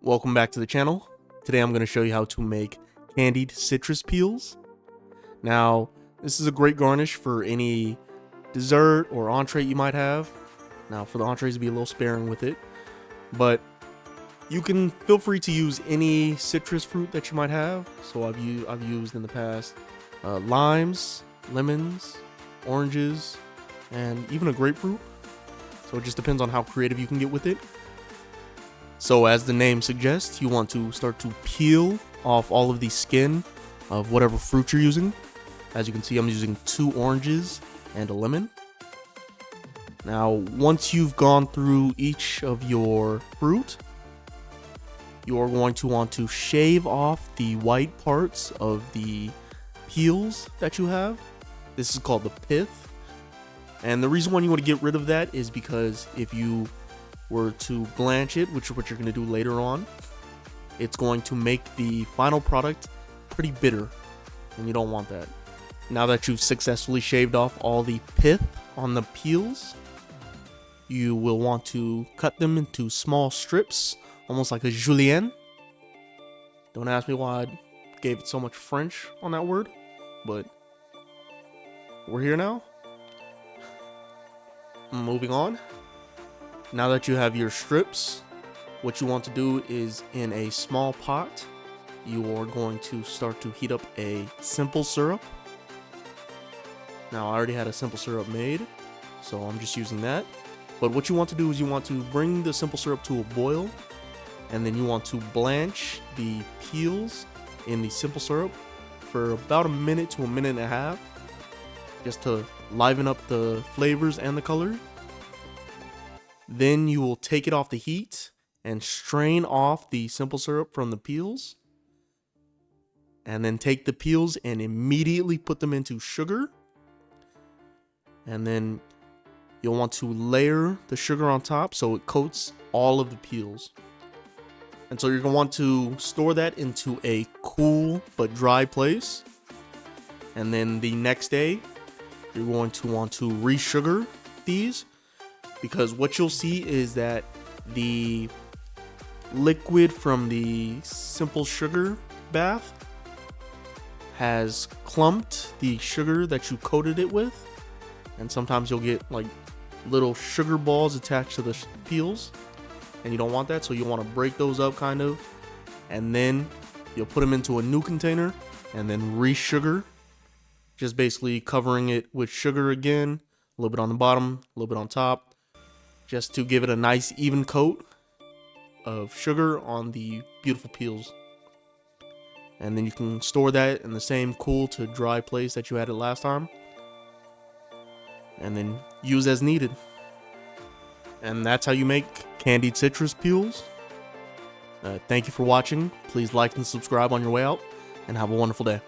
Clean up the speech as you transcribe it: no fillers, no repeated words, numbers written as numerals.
Welcome back to the channel. Today I'm going to show you how to make candied citrus peels. Now, this is a great garnish for any dessert or entree you might have. Now, for the entrees, be a little sparing with it, but you can feel free to use any citrus fruit that you might have. So I've used in the past limes, lemons, oranges, and even a grapefruit. So it just depends on how creative you can get with it. So as the name suggests, you want to start to peel off all of the skin of whatever fruit you're using. As you can see, I'm using 2 oranges and a lemon. Now, once you've gone through each of your fruit, you're going to want to shave off the white parts of the peels that you have. This is called the pith. And the reason why you want to get rid of that is because if you were to blanch it, which is what you're going to do later on, it's going to make the final product pretty bitter, and you don't want that. Now that you've successfully shaved off all the pith on the peels, you will want to cut them into small strips, almost like a julienne. Don't ask me why I gave it so much French on that word, but we're here now. Moving on. Now that you have your strips, what you want to do is, in a small pot, you are going to start to heat up a simple syrup. Now, I already had a simple syrup made, so I'm just using that. But what you want to do is you want to bring the simple syrup to a boil, and then you want to blanch the peels in the simple syrup for about a minute to a minute and a half, just to liven up the flavors and the color. Then you will take it off the heat and strain off the simple syrup from the peels. And then take the peels and immediately put them into sugar. And then you'll want to layer the sugar on top so it coats all of the peels. And so you're going to want to store that into a cool but dry place. And then the next day, you're going to want to re-sugar these, because what you'll see is that the liquid from the simple sugar bath has clumped the sugar that you coated it with, and sometimes you'll get like little sugar balls attached to the peels, and you don't want that, so you want to break those up kind of, and then you'll put them into a new container and then re-sugar, just basically covering it with sugar again, a little bit on the bottom, a little bit on top, just to give it a nice even coat of sugar on the beautiful peels. And then you can store that in the same cool to dry place that you had it last time, and then use as needed. And that's how you make candied citrus peels. Thank you for watching. Please like and subscribe on your way out, and have a wonderful day.